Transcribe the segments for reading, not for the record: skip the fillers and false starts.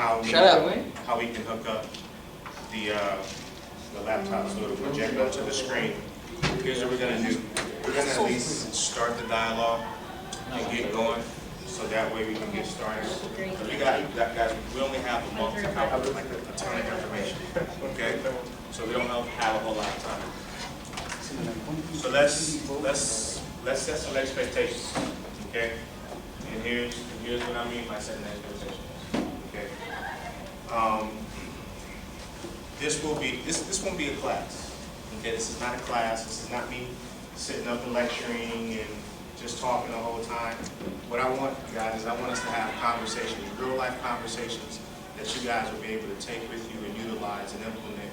how Shut up. how we can hook up the laptop so it'll project onto the screen. Here's what we're gonna do. We're gonna at least start the dialogue and get going, so that way we can get started. We got guys, we only have a month to cover like a ton of information, okay? So we don't have a whole lot of time. So let's set some expectations, okay? And here's what I mean by setting expectations, okay? This won't be a class, okay? This is not a class. This is not me sitting up and lecturing and just talking the whole time. What I want, guys, is I want us to have conversations, real life conversations that you guys will be able to take with you and utilize and implement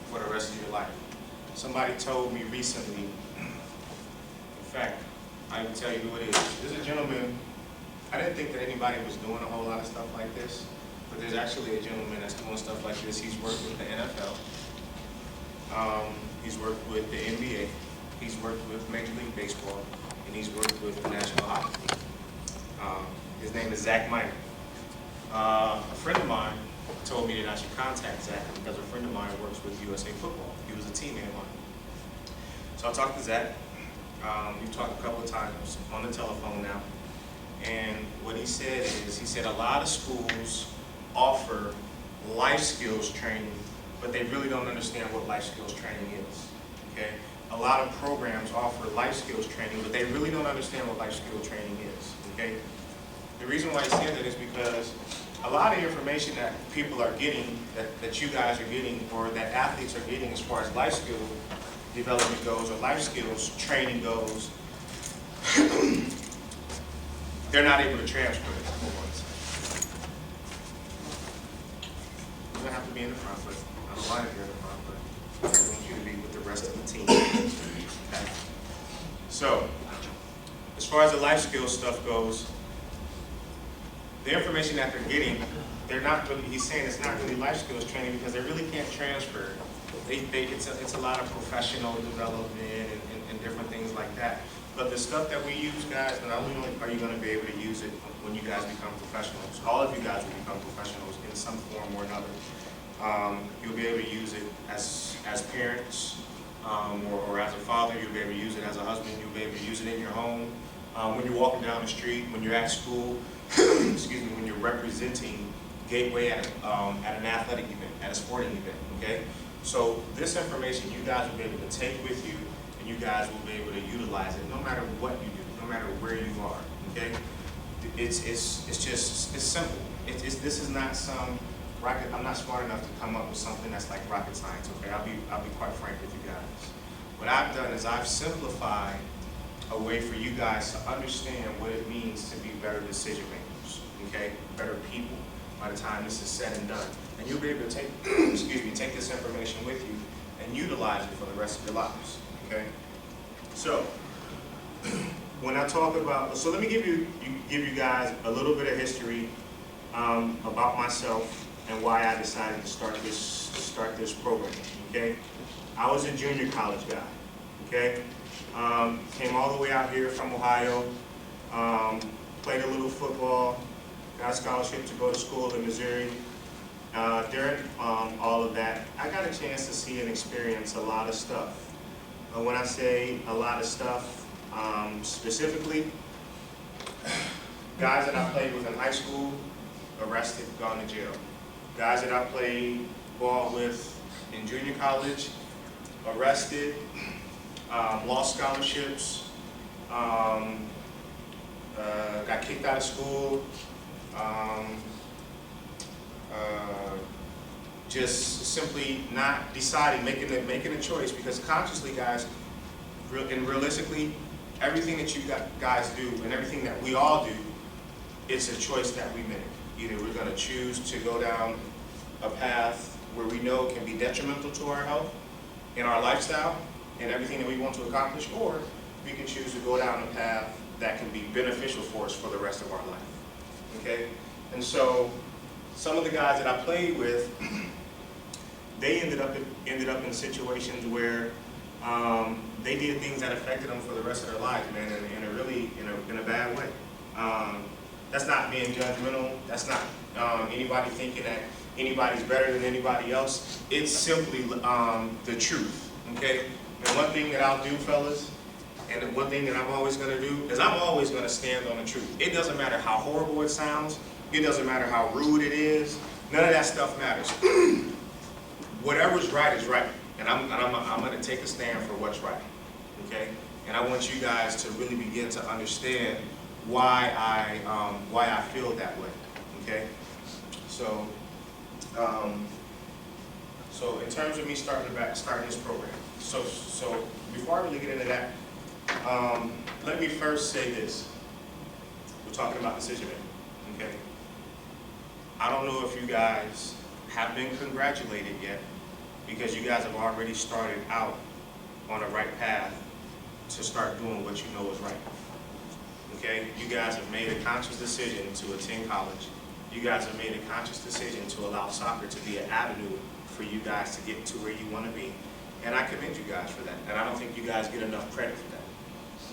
for the rest of your life. Somebody told me recently, in fact, I can tell you who it is. There's a gentleman, I didn't think that anybody was doing a whole lot of stuff like this, but there's actually a gentleman that's doing stuff like this. He's worked with the NFL. He's worked with the NBA. He's worked with Major League Baseball, and he's worked with the National Hockey League. His name is Zach Minor. A friend of mine told me that I should contact Zach because a friend of mine works with USA Football. He was a teammate of mine. So I talked to Zach. We've talked a couple of times on the telephone now. And what he said is, he said a lot of schools offer life skills training, but they really don't understand what life skills training is, okay? A lot of programs offer life skills training, but they really don't understand what life skill training is, okay? The reason why I say that is because a lot of information that people are getting, that you guys are getting, or that athletes are getting as far as life skill development goes, or life skills training goes, they're not able to transfer it. You don't have to be in the front, but I don't mind if you're in the front, but I want you to be with the rest of the team. Okay? So, as far as the life skills stuff goes, the information that they're getting, they're not really, he's saying it's not really life skills training because they really can't transfer. It's a lot of professional development and different things like that. But the stuff that we use, guys, not only are you going to be able to use it when you guys become professionals, all of you guys will become professionals in some form or another. You'll be able to use it as parents, or as a father. You'll be able to use it as a husband. You'll be able to use it in your home, when you're walking down the street, when you're at school, excuse me, when you're representing Gateway at an athletic event, at a sporting event, okay? So this information you guys will be able to take with you, and you guys will be able to utilize it no matter what you do, no matter where you are, okay? It's simple. This is not some rocket. I'm not smart enough to come up with something that's like rocket science, okay? I'll be quite frank with you guys. What I've done is I've simplified a way for you guys to understand what it means to be better decision makers, okay? Better people by the time this is said and done. And you'll be able to take, excuse me, take this information with you and utilize it for the rest of your lives, okay? So, when I talk about, so let me give you guys a little bit of history about myself and why I decided to start this program, okay? I was a junior college guy, okay? Came all the way out here from Ohio, played a little football, got a scholarship to go to school in Missouri. During all of that, I got a chance to see and experience a lot of stuff. When I say a lot of stuff, specifically, guys that I played with in high school, arrested, gone to jail. Guys that I played ball with in junior college, arrested, lost scholarships, got kicked out of school, just simply not deciding, making a choice, because consciously, guys, and realistically, everything that you guys do and everything that we all do, it's a choice that we make. Either we're going to choose to go down a path where we know can be detrimental to our health and our lifestyle and everything that we want to accomplish, or we can choose to go down a path that can be beneficial for us for the rest of our life. Okay? And so, some of the guys that I played with, they ended up in situations where they did things that affected them for the rest of their lives, man, in a bad way. That's not being judgmental. That's not anybody thinking that anybody's better than anybody else. It's simply the truth, okay? And one thing that I'll do, fellas, and one thing that I'm always going to do is I'm always going to stand on the truth. It doesn't matter how horrible it sounds. It doesn't matter how rude it is. None of that stuff matters. Whatever's right is right. And I'm going to take a stand for what's right, okay? And I want you guys to really begin to understand why I feel that way, okay? So, so in terms of me starting this program, so before I really get into that, let me first say this. We're talking about decision making, okay? I don't know if you guys have been congratulated yet, because you guys have already started out on the right path to start doing what you know is right. Okay? You guys have made a conscious decision to attend college. You guys have made a conscious decision to allow soccer to be an avenue for you guys to get to where you want to be. And I commend you guys for that. And I don't think you guys get enough credit for that.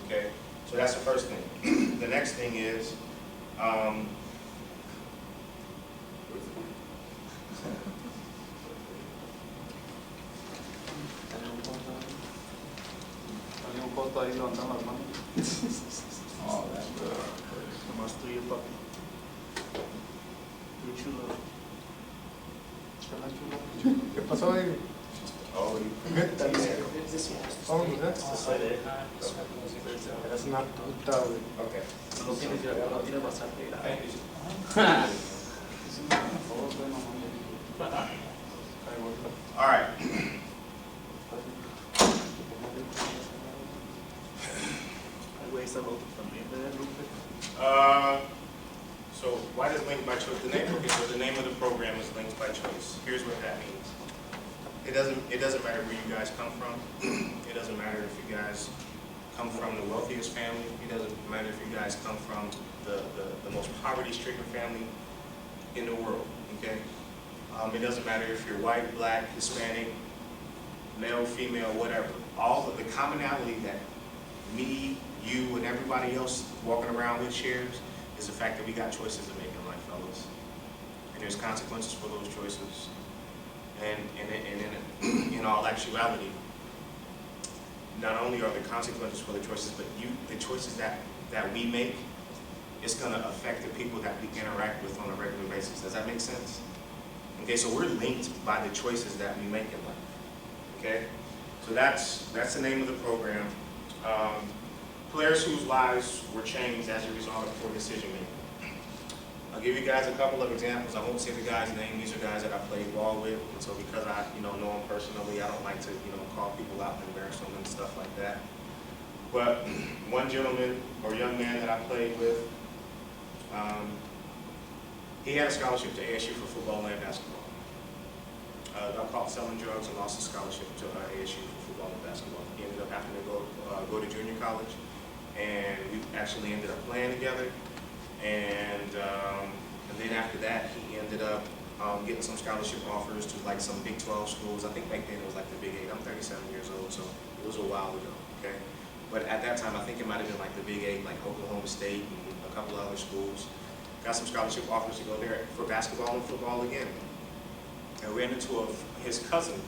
Okay? So that's the first thing. The next thing is, Ahí levantan las manos. Nomás tú y el papi. Muy chulo. ¿Qué pasó ahí? oh, Eres una puta, güey. okay. No tienes ya, no tienes bastante. All right. So why does Linked by Choice? The name, okay, so the name of the program is Linked by Choice. Here's what that means. It doesn't matter where you guys come from. It doesn't matter if you guys come from the wealthiest family. It doesn't matter if you guys come from the most poverty-stricken family in the world, okay? It doesn't matter if you're white, black, Hispanic, male, female, whatever. All of the commonality that me, you, and everybody else walking around with shares is the fact that we got choices to make in life, fellas. And there's consequences for those choices. And in all actuality, not only are there consequences for the choices, but the choices that we make, it's going to affect the people that we interact with on a regular basis. Does that make sense? Okay, so we're linked by the choices that we make in life. Okay, so that's the name of the program. Players whose lives were changed as a result of poor decision making. I'll give you guys a couple of examples. I won't say the guy's name. These are guys that I played ball with, and so because I know them personally, I don't like to call people out and embarrass them and stuff like that. But one gentleman or young man that I played with, he had a scholarship to ASU for football and basketball. Got caught selling drugs and lost his scholarship to ASU for football and basketball. He ended up having to go to junior college, and we actually ended up playing together. And then after that, he ended up getting some scholarship offers to like some Big 12 schools. I think back then it was like the Big 8. I'm 37 years old, so it was a while ago. Okay, but at that time, I think it might have been like the Big 8, like Oklahoma State and a couple of other schools. Got some scholarship offers to go there for basketball and football again. And ran into his cousin,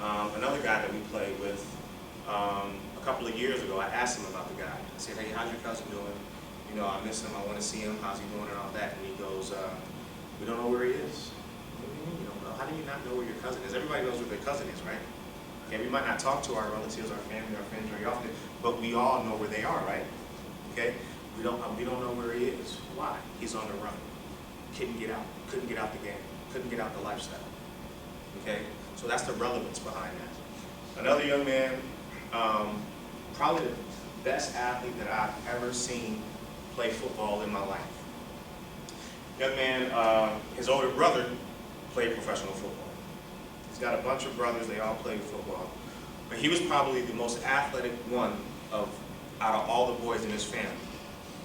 another guy that we played with a couple of years ago. I asked him about the guy. I said, hey, how's your cousin doing? I miss him. I want to see him. How's he doing and all that? And he goes, we don't know where he is. What do you mean you don't know? How do you not know where your cousin is? Everybody knows where their cousin is, right? Okay, we might not talk to our relatives, our family, our friends very often, but we all know where they are, right? Okay? We don't know where he is. Why? He's on the run. Couldn't get out. Couldn't get out the game. Couldn't get out the lifestyle. Okay? So that's the relevance behind that. Another young man, probably the best athlete that I've ever seen play football in my life. Young man, his older brother played professional football. He's got a bunch of brothers, they all played football. But he was probably the most athletic one out of all the boys in his family.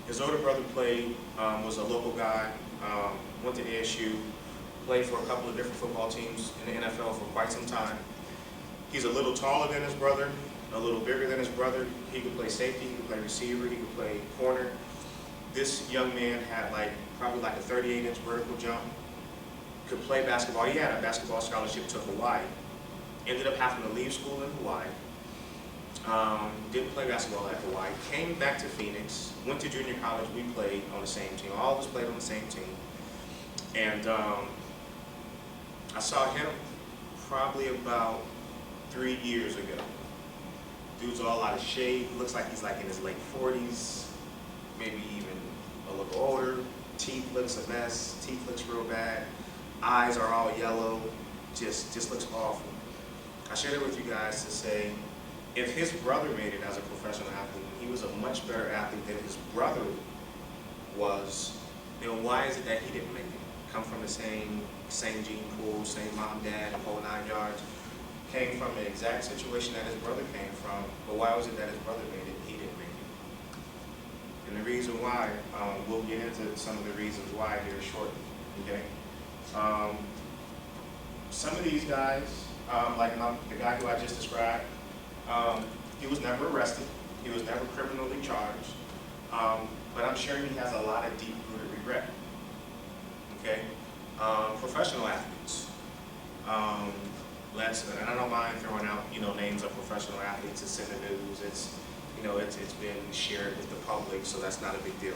His older brother played, was a local guy, went to ASU, played for a couple of different football teams in the NFL for quite some time. He's a little taller than his brother, a little bigger than his brother. He could play safety, he could play receiver, he could play corner. This young man had probably like a 38-inch vertical jump, could play basketball. He had a basketball scholarship to Hawaii. Ended up having to leave school in Hawaii. Didn't play basketball at Hawaii. Came back to Phoenix, went to junior college. We played on the same team. All of us played on the same team. And I saw him probably about 3 years ago. Dude's all out of shape. Looks like he's like in his late 40s, maybe even a little older. Teeth looks a mess. Teeth looks real bad. Eyes are all yellow. Just looks awful. I shared it with you guys to say, if his brother made it as a professional athlete, he was a much better athlete than his brother was, then why is it that he didn't make it? Come from the same gene pool, same mom, dad, the whole 9 yards. Came from the exact situation that his brother came from, but why was it that his brother made it, he didn't make it? And the reason why, we'll get into some of the reasons why here shortly, okay? Some of these guys, like the guy who I just described, he was never arrested, he was never criminally charged, but I'm sure he has a lot of deep-rooted regret, okay? Professional athletes. And I don't mind throwing out, names of professional athletes. It's in the news. It's been shared with the public, so that's not a big deal.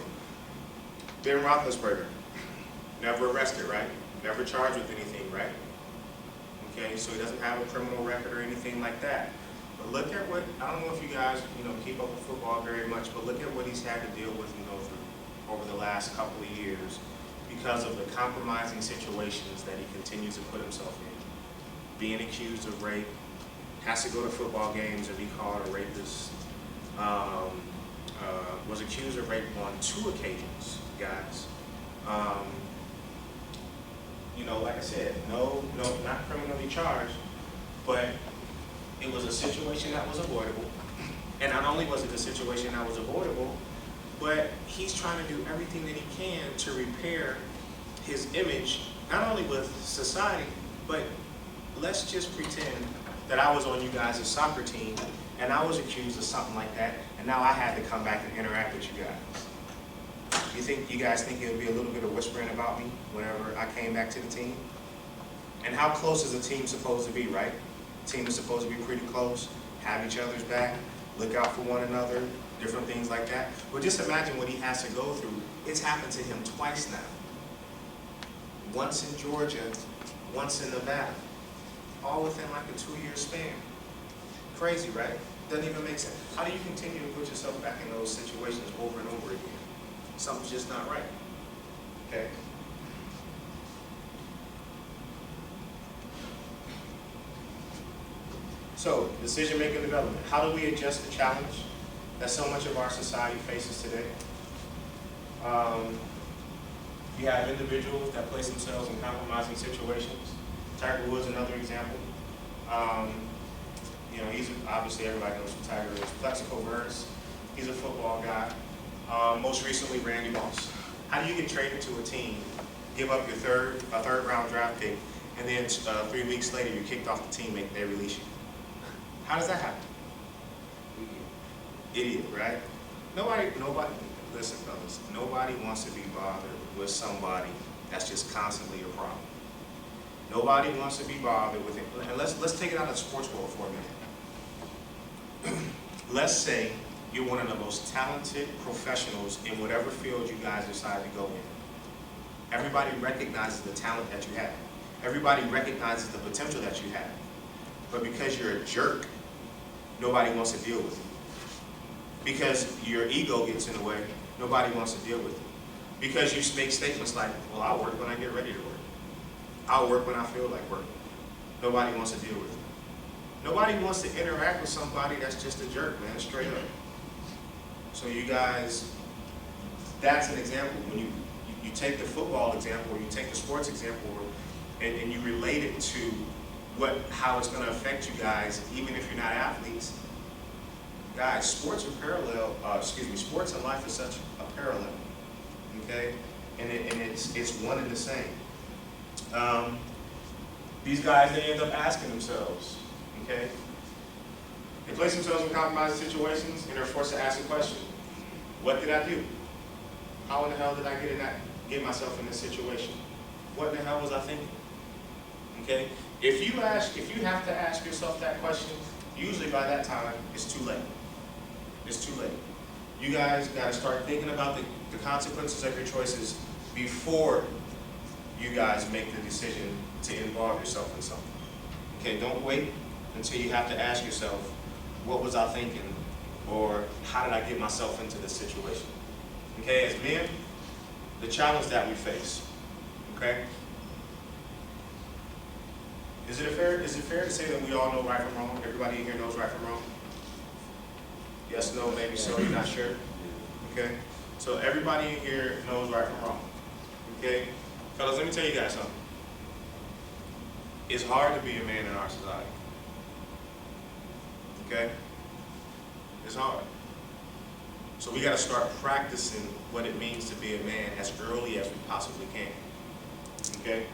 Ben Roethlisberger, never arrested, right? Never charged with anything, right? Okay, so he doesn't have a criminal record or anything like that. But look at what, I don't know if you guys, keep up with football very much, but look at what he's had to deal with and go through over the last couple of years because of the compromising situations that he continues to put himself in. Being accused of rape, has to go to football games and be called a rapist. Was accused of rape on 2 occasions, guys. Like I said, no, not criminally charged, but it was a situation that was avoidable. And not only was it a situation that was avoidable, but he's trying to do everything that he can to repair his image, not only with society, but let's just pretend that I was on you guys' soccer team and I was accused of something like that, and now I had to come back and interact with you guys. You guys think it would be a little bit of whispering about me whenever I came back to the team? And how close is a team supposed to be, right? A team is supposed to be pretty close, have each other's back, look out for one another, different things like that. But just imagine what he has to go through. It's happened to him twice now. Once in Georgia, once in Nevada. All within like a 2-year span. Crazy, right? Doesn't even make sense. How do you continue to put yourself back in those situations over and over again? Something's just not right. Okay? So, decision-making development. How do we adjust the challenge that so much of our society faces today? You have individuals that place themselves in compromising situations. Tiger Woods, another example. He's obviously everybody knows who Tiger is. Plexico Burress, he's a football guy. Most recently, Randy Moss. How do you get traded to a team, give up your third round draft pick, and then 3 weeks later you're kicked off the team and they release you? How does that happen? Idiot, right? Nobody. Listen, fellas. Nobody wants to be bothered with somebody that's just constantly a problem. Nobody wants to be bothered with it. And let's take it out of the sports world for a minute. Let's say you're one of the most talented professionals in whatever field you guys decide to go in. Everybody recognizes the talent that you have. Everybody recognizes the potential that you have. But because you're a jerk, nobody wants to deal with you. Because your ego gets in the way, nobody wants to deal with you. Because you make statements like, well, I'll work when I get ready to work. I'll work when I feel like working. Nobody wants to deal with you. Nobody wants to interact with somebody that's just a jerk, man, straight up. So you guys, that's an example. When you take the football example, or you take the sports example, and you relate it to how it's going to affect you guys, even if you're not athletes. Guys, sports and life is such a parallel, okay? And it's one and the same. These guys, they end up asking themselves, okay? They place themselves in compromising situations and they're forced to ask the question, what did I do? how in the hell did I get myself in this situation? What in the hell was I thinking? Okay? If you have to ask yourself that question, usually by that time, it's too late. It's too late. You guys got to start thinking about the consequences of your choices before you guys make the decision to involve yourself in something. Okay, don't wait until you have to ask yourself, what was I thinking? Or how did I get myself into this situation? Okay, as men, the challenge that we face, okay? Is it fair to say that we all know right from wrong? Everybody in here knows right from wrong? Yes, no, maybe so, you're not sure? Okay, so everybody in here knows right from wrong. Okay, fellas, let me tell you guys something. It's hard to be a man in our society. Okay? It's hard. So we got to start practicing what it means to be a man as early as we possibly can. Okay?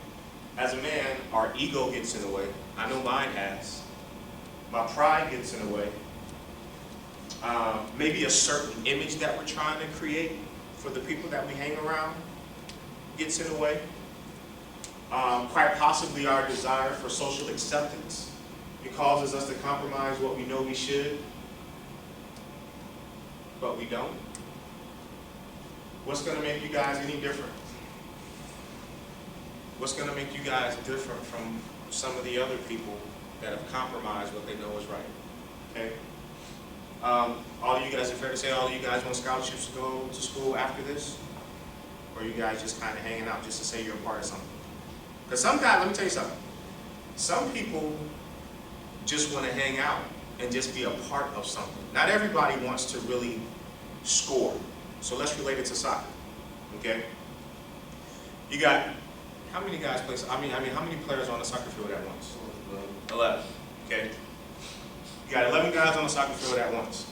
As a man, our ego gets in the way. I know mine has. My pride gets in the way. Maybe a certain image that we're trying to create for the people that we hang around gets in the way. Quite possibly our desire for social acceptance. It causes us to compromise what we know we should, but we don't. What's going to make you guys any different? What's going to make you guys different from some of the other people that have compromised what they know is right? Okay? All of you guys, is it fair to say all of you guys want scholarships to go to school after this? Or are you guys just kind of hanging out just to say you're a part of something? Because sometimes, let me tell you something. Some people just want to hang out and just be a part of something. Not everybody wants to really score. So let's relate it to soccer. Okay? You got, how many guys play, how many players on the soccer field at once? 11. Okay? You got 11 guys on the soccer field at once.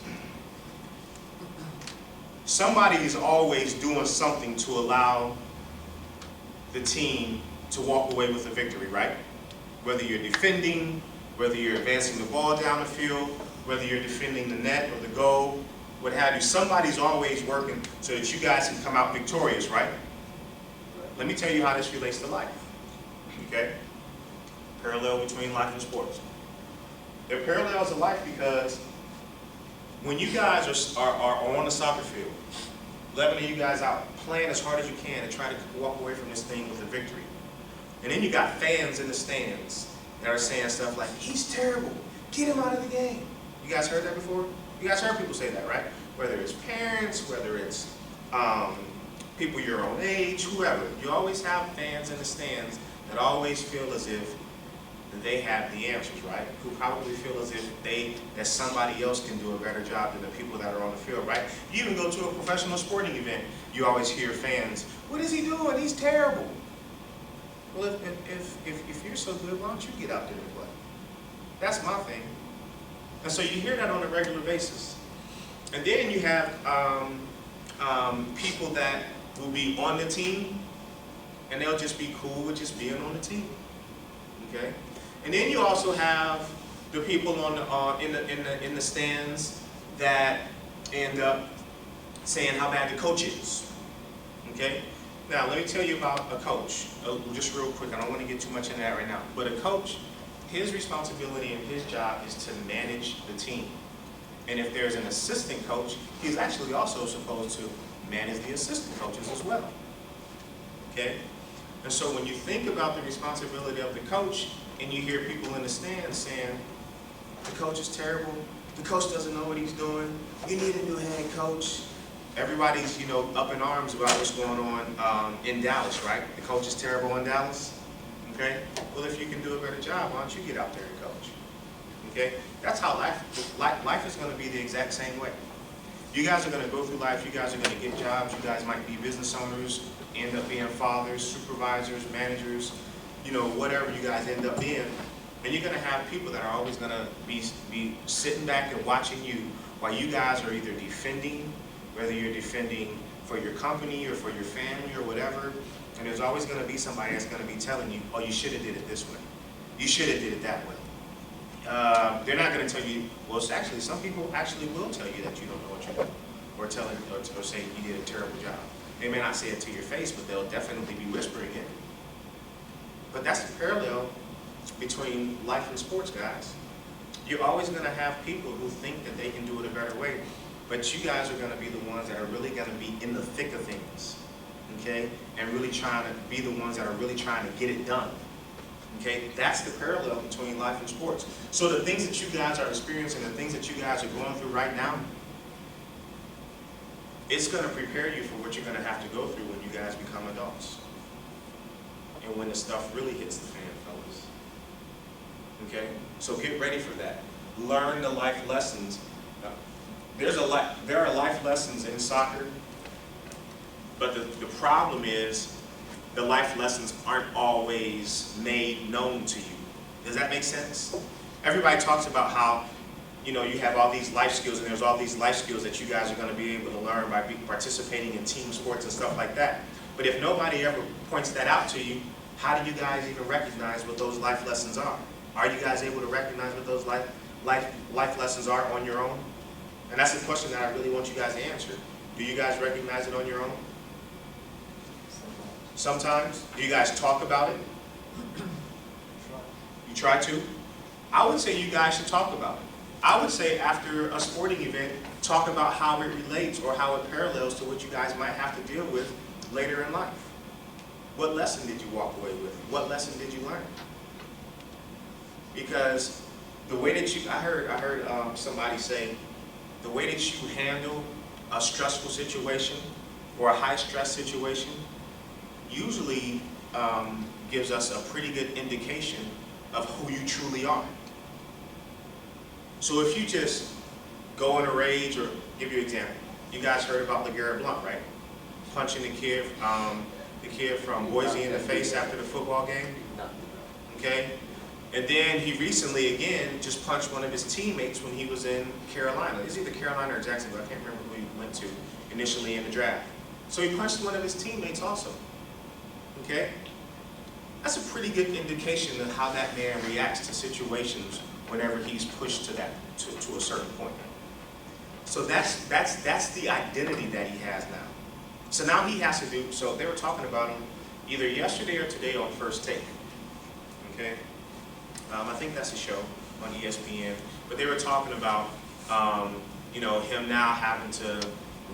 Somebody is always doing something to allow the team to walk away with a victory, right? Whether you're defending, whether you're advancing the ball down the field, whether you're defending the net or the goal, what have you, somebody's always working so that you guys can come out victorious, right? Let me tell you how this relates to life, okay? Parallel between life and sports. They're parallels to life because when you guys are on the soccer field, 11 of you guys out playing as hard as you can and trying to walk away from this thing with a victory. And then you got fans in the stands that are saying stuff like, he's terrible, get him out of the game. You guys heard that before? You guys heard people say that, right? Whether it's parents, whether it's people your own age, whoever. You always have fans in the stands that always feel as if they have the answers, right? Who probably feel as if that somebody else can do a better job than the people that are on the field, right? You even go to a professional sporting event, you always hear fans, what is he doing? He's terrible. Well, if you're so good, why don't you get out there and play? That's my thing. And so you hear that on a regular basis. And then you have people that will be on the team, and they'll just be cool with just being on the team. Okay? And then you also have the people on in the stands that end up saying how bad the coach is. Okay? Now let me tell you about a coach, just real quick. I don't want to get too much into that right now. But a coach, his responsibility and his job is to manage the team. And if there's an assistant coach, he's actually also supposed to manage the assistant coaches as well. Okay? And so when you think about the responsibility of the coach, and you hear people in the stands saying, the coach is terrible, the coach doesn't know what he's doing, you need a new head coach. Everybody's, up in arms about what's going on in Dallas, right? The coach is terrible in Dallas. Okay? Well, if you can do a better job, why don't you get out there and coach? Okay? That's how life is going to be the exact same way. You guys are going to go through life, you guys are going to get jobs, you guys might be business owners, end up being fathers, supervisors, managers, whatever you guys end up being. And you're going to have people that are always going to be sitting back and watching you while you guys are either defending, whether you're defending for your company or for your family or whatever. And there's always going to be somebody that's going to be telling you, oh, you should have did it this way. You should have did it that way. They're not going to tell you, well, it's actually, some people actually will tell you that you don't know what you're doing, or say you did a terrible job. They may not say it to your face, but they'll definitely be whispering it. But that's the parallel between life and sports, guys. You're always going to have people who think that they can do it a better way, but you guys are going to be the ones that are really going to be in the thick of things, okay? And really trying to be the ones that are really trying to get it done, okay? That's the parallel between life and sports. So the things that you guys are experiencing, the things that you guys are going through right now, it's going to prepare you for what you're going to have to go through when you guys become adults. And when the stuff really hits the fan, fellas. Okay? So get ready for that. Learn the life lessons. There are life lessons in soccer, but the problem is the life lessons aren't always made known to you. Does that make sense? Everybody talks about how, you know, you have all these life skills, and there's all these life skills that you guys are going to be able to learn by participating in team sports and stuff like that. But if nobody ever points that out to you, how do you guys even recognize what those life lessons are? Are you guys able to recognize what those life lessons are on your own? And that's the question that I really want you guys to answer. Do you guys recognize it on your own? Sometimes. Do you guys talk about it? You try to? I would say you guys should talk about it. I would say after a sporting event, talk about how it relates or how it parallels to what you guys might have to deal with later in life. What lesson did you walk away with? What lesson did you learn? Because the way that I heard somebody say, the way that you handle a stressful situation or a high stress situation usually gives us a pretty good indication of who you truly are. So if you just go in a rage, or give you an example, you guys heard about LeGarrette Blount, right? Punching the kid from Boise in the face after the football game, okay? And then he recently, again, just punched one of his teammates when he was in Carolina. It's either Carolina or Jacksonville, I can't remember who he went to initially in the draft. So he punched one of his teammates also, okay? That's a pretty good indication of how that man reacts to situations whenever he's pushed to a certain point. So that's the identity that he has now. So now he has to do, so they were talking about him either yesterday or today on First Take, okay? I think that's a show on ESPN, but they were talking about, you know, him now having to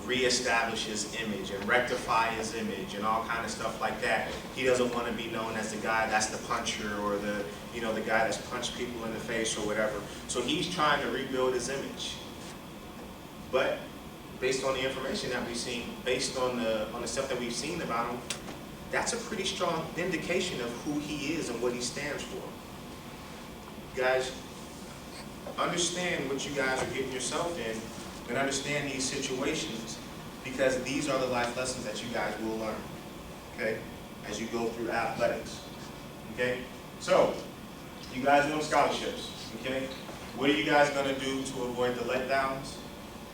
reestablish his image and rectify his image and all kind of stuff like that. He doesn't want to be known as the guy that's the puncher or the, you know, the guy that's punched people in the face or whatever. So he's trying to rebuild his image. But based on the information that we've seen, based on the stuff that we've seen about him, that's a pretty strong indication of who he is and what he stands for. Guys, understand what you guys are getting yourself in and understand these situations, because these are the life lessons that you guys will learn, okay, as you go through athletics, okay? So, you guys want scholarships, okay? What are you guys going to do to avoid the letdowns?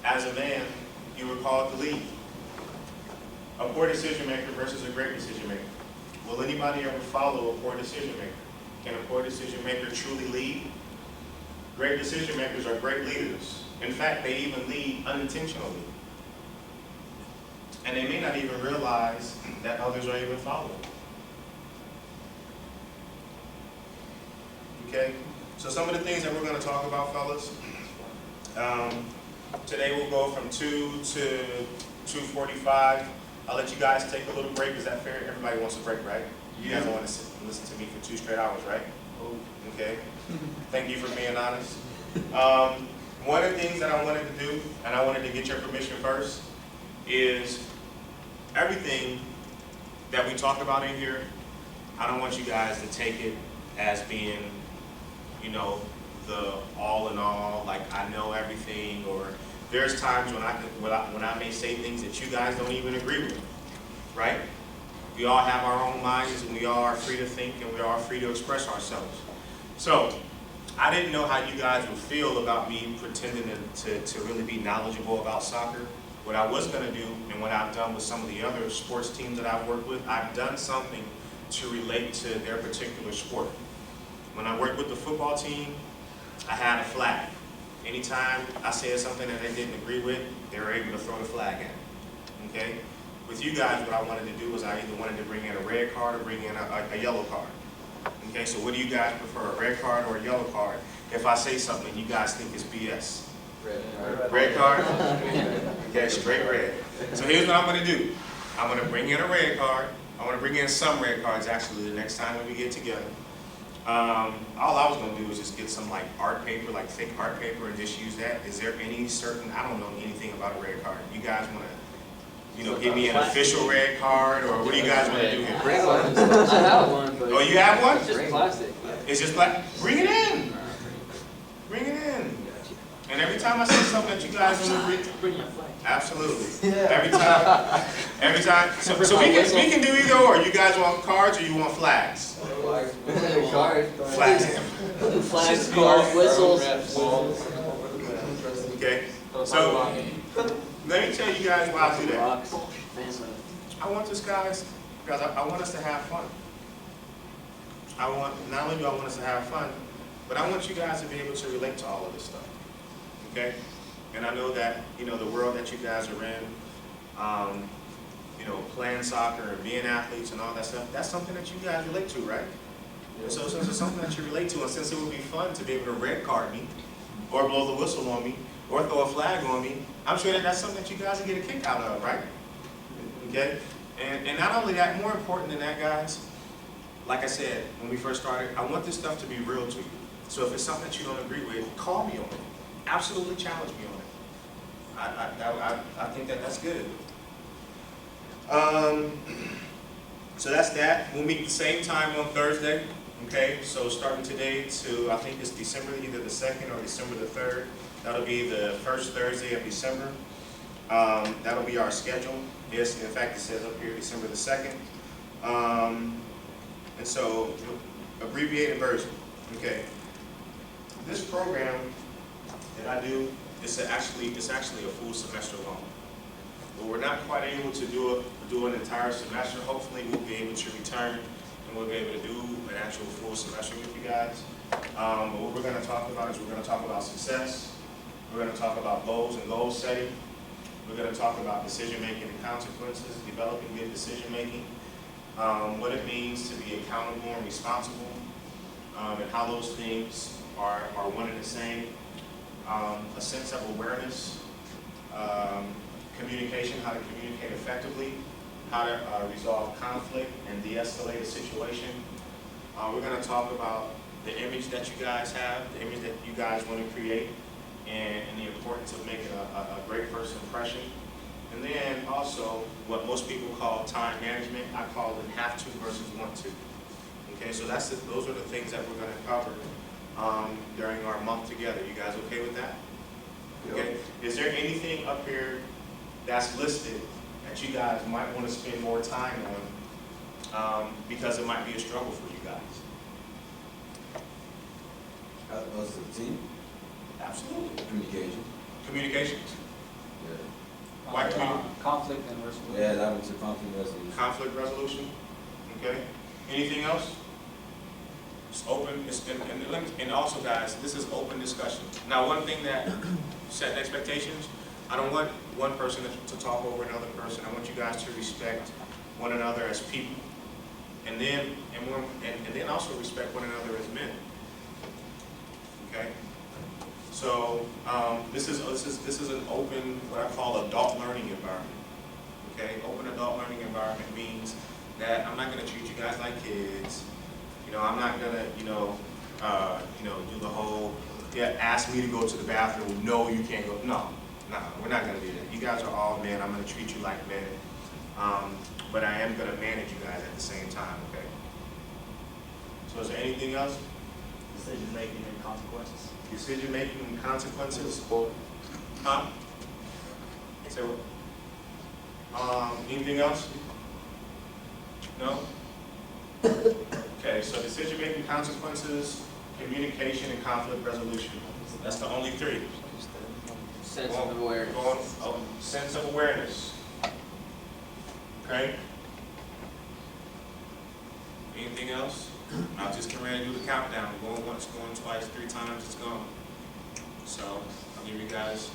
As a man, you were called to lead. A poor decision maker versus a great decision maker. Will anybody ever follow a poor decision maker? Can a poor decision maker truly lead? Great decision makers are great leaders. In fact, they even lead unintentionally. And they may not even realize that others are even following. Okay? So some of the things that we're going to talk about, fellas, today we'll go from 2 to 2:45. I'll let you guys take a little break. Is that fair? Everybody wants a break, right? You guys don't want to sit and listen to me for 2 straight hours, right? Okay. Thank you for being honest. One of the things that I wanted to do, and I wanted to get your permission first, is everything that we talk about in here, I don't want you guys to take it as being, you know, the all in all, like I know everything, or there's times when I may say things that you guys don't even agree with, right? We all have our own minds, and we all are free to think, and we are free to express ourselves. So, I didn't know how you guys would feel about me pretending to really be knowledgeable about soccer. What I was going to do, and what I've done with some of the other sports teams that I've worked with, I've done something to relate to their particular sport. When I worked with the football team, I had a flag. Anytime I said something that they didn't agree with, they were able to throw the flag at me, okay? with you guys, what I wanted to do was I either wanted to bring in a red card or bring in a yellow card. Okay, so what do you guys prefer, a red card or a yellow card? If I say something you guys think is BS. Red card? Okay, straight red. So here's what I'm going to do. I'm going to bring in a red card. I'm going to bring in some red cards actually the next time when we get together. All I was going to do was just get some like art paper, like thick art paper, and just use that. Is there any certain, I don't know anything about a red card. You guys want to, you know, give me an official red card, or what do you guys want to do here? Bring one. I have one, but Oh, you have one? it's just plastic. It's just black. Bring it in. Bring it in. And every time I say something that you guys want to Bring your flag. absolutely. Every time. So we can do either or. You guys want cards or you want flags? Card. Flags. Flags, cards, whistles. Okay. So let me tell you guys why I do that. I want this, guys, because I want us to have fun. Not only do I want us to have fun, but I want you guys to be able to relate to all of this stuff. Okay? And I know that, you know, the world that you guys are in, you know, playing soccer and being athletes and all that stuff, that's something that you guys relate to, right? And so since it's something that you relate to, and since it would be fun to be able to red card me, or blow the whistle on me, or throw a flag on me, I'm sure that that's something that you guys will get a kick out of, right? Okay? And not only that, more important than that, guys, like I said, when we first started, I want this stuff to be real to you. So if it's something that you don't agree with, call me on it. Absolutely challenge me on it. I think that that's good. So that's that. We'll meet at the same time on Thursday. Okay, so starting today to, I think it's December either the 2nd or December the 3rd. That'll be the first Thursday of December. That'll be our schedule. Yes, in fact, it says up here December the 2nd. And so, abbreviated version. Okay, this program that I do is actually a full semester long. But we're not quite able to do an entire semester. Hopefully, we'll be able to return and we'll be able to do an actual full semester with you guys. But what we're going to talk about is we're going to talk about success. We're going to talk about goals and goal setting. We're going to talk about decision making and consequences, developing good decision making, what it means to be accountable and responsible, and how those things are one and the same. A sense of awareness, communication, how to communicate effectively, how to resolve conflict and de-escalate a situation. We're going to talk about the image that you guys have, the image that you guys want to create, and the importance of making a great first impression. And then also what most people call time management, I call it have to versus want to. Okay, so those are the things that we're going to cover during our month together. You guys okay with that? Okay. Is there anything up here that's listed that you guys might want to spend more time on because it might be a struggle for you guys? Us as a team? Absolutely. Communication. Communication. Yeah. Why Conflict and resolution. Yeah, that was a conflict resolution. Conflict resolution. Okay. Anything else? It's open. And also, guys, this is open discussion. Now, one thing that set expectations. I don't want one person to talk over another person. I want you guys to respect one another as people, and then also respect one another as men. Okay. So this is an open, what I call adult learning environment. Okay. Open adult learning environment means that I'm not going to treat you guys like kids. You know, I'm not going to do the whole ask me to go to the bathroom. No, you can't go. No, we're not going to do that. You guys are all men. I'm going to treat you like men. But I am going to manage you guys at the same time. Okay. So is there anything else? Decision making and consequences. Decision making and consequences. Huh? Say what? Anything else? No? Okay, so decision making, consequences, communication, and conflict resolution. That's the only three. Sense of awareness. Sense of awareness. Okay? Anything else? I'll just get ready to do the countdown. Going once, going twice, 3 times, it's gone. So I'll give you guys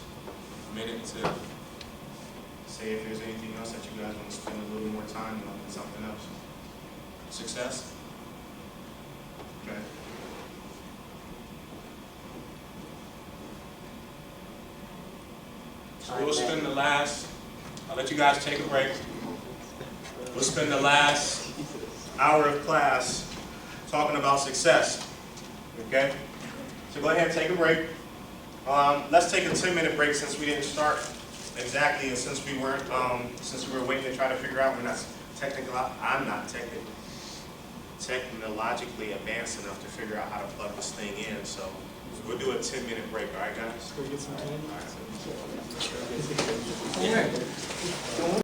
a minute to say if there's anything else that you guys want to spend a little more time on, something else. Success? Okay. So we'll spend the last, I'll let you guys take a break. We'll spend the last hour of class talking about success, okay? So go ahead and take a break. Let's take a 10-minute break since we didn't start exactly, and since we weren't, since we were waiting to try to figure out, I'm not technologically advanced enough to figure out how to plug this thing in, so we'll do a 10-minute break, all right, guys? Go get some candy. All right.